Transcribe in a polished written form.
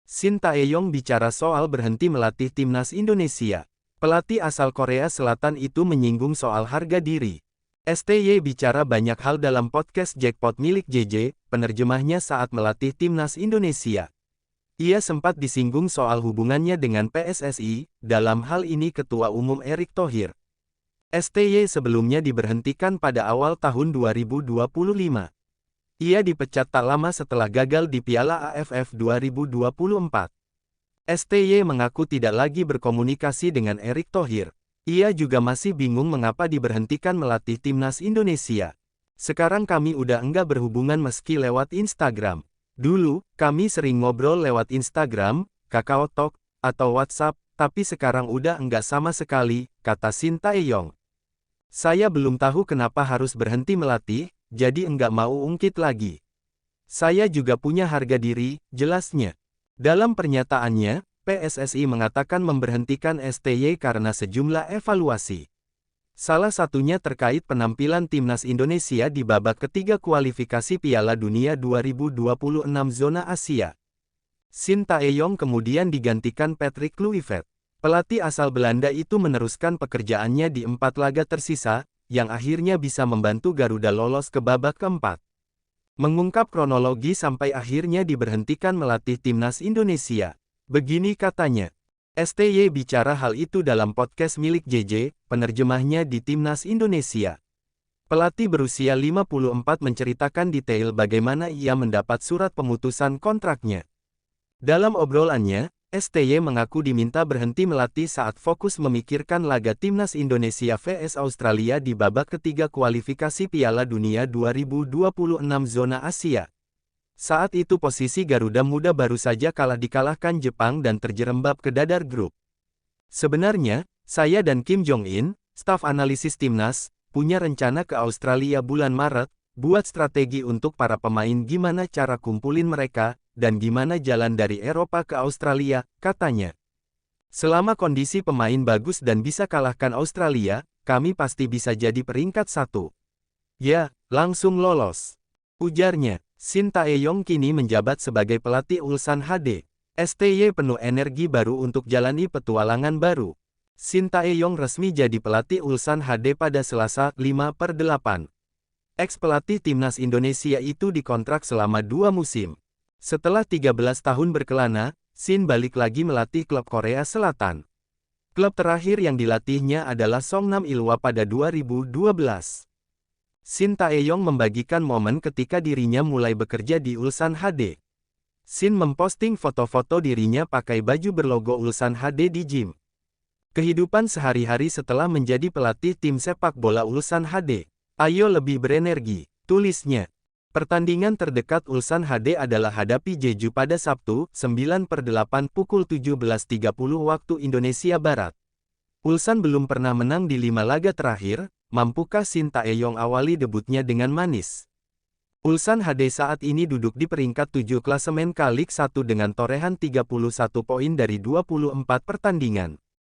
Shin Tae-yong bicara soal berhenti melatih timnas Indonesia. Pelatih asal Korea Selatan itu menyinggung soal harga diri. STY bicara banyak hal dalam podcast Jackpot milik JJ, penerjemahnya saat melatih timnas Indonesia. Ia sempat disinggung soal hubungannya dengan PSSI, dalam hal ini Ketua Umum Erick Thohir. STY sebelumnya diberhentikan pada awal tahun 2025. Ia dipecat tak lama setelah gagal di Piala AFF 2024. STY mengaku tidak lagi berkomunikasi dengan Erick Thohir. Ia juga masih bingung mengapa diberhentikan melatih timnas Indonesia. Sekarang kami udah enggak berhubungan meski lewat Instagram. Dulu, kami sering ngobrol lewat Instagram, Kakao Talk, atau WhatsApp, tapi sekarang udah enggak sama sekali, kata Shin Tae-yong. Saya belum tahu kenapa harus berhenti melatih, jadi enggak mau ungkit lagi. Saya juga punya harga diri, jelasnya. Dalam pernyataannya, PSSI mengatakan memberhentikan STY karena sejumlah evaluasi. Salah satunya terkait penampilan timnas Indonesia di babak ketiga kualifikasi Piala Dunia 2026 zona Asia. Shin Tae-yong kemudian digantikan Patrick Kluivert. Pelatih asal Belanda itu meneruskan pekerjaannya di 4 laga tersisa, yang akhirnya bisa membantu Garuda lolos ke babak keempat. Mengungkap kronologi sampai akhirnya diberhentikan melatih timnas Indonesia. Begini katanya. STY bicara hal itu dalam podcast milik JJ, penerjemahnya di timnas Indonesia. Pelatih berusia 54 menceritakan detail bagaimana ia mendapat surat pemutusan kontraknya. Dalam obrolannya, STY mengaku diminta berhenti melatih saat fokus memikirkan laga timnas Indonesia vs Australia di babak ketiga kualifikasi Piala Dunia 2026 zona Asia. Saat itu posisi Garuda Muda baru saja kalah dikalahkan Jepang dan terjerembab ke dadar grup. Sebenarnya, saya dan Kim Jong-in, staf analisis timnas, punya rencana ke Australia bulan Maret, buat strategi untuk para pemain gimana cara kumpulin mereka, dan gimana jalan dari Eropa ke Australia, katanya. Selama kondisi pemain bagus dan bisa kalahkan Australia, kami pasti bisa jadi peringkat 1. Ya, langsung lolos. Ujarnya. Shin Tae-yong kini menjabat sebagai pelatih Ulsan HD. STY penuh energi baru untuk jalani petualangan baru. Shin Tae-yong resmi jadi pelatih Ulsan HD pada Selasa, 5/8. Ex-pelatih timnas Indonesia itu dikontrak selama 2 musim. Setelah 13 tahun berkelana, Shin balik lagi melatih klub Korea Selatan. Klub terakhir yang dilatihnya adalah Songnam Ilhwa pada 2012. Shin Tae-yong membagikan momen ketika dirinya mulai bekerja di Ulsan HD. Shin memposting foto-foto dirinya pakai baju berlogo Ulsan HD di gym. Kehidupan sehari-hari setelah menjadi pelatih tim sepak bola Ulsan HD. Ayo lebih berenergi, tulisnya. Pertandingan terdekat Ulsan HD adalah hadapi Jeju pada Sabtu, 9/8 pukul 17.30 waktu Indonesia Barat. Ulsan belum pernah menang di 5 laga terakhir, mampukah Shin Tae-yong awali debutnya dengan manis? Ulsan HD saat ini duduk di peringkat 7 klasemen K-League 1 dengan torehan 31 poin dari 24 pertandingan.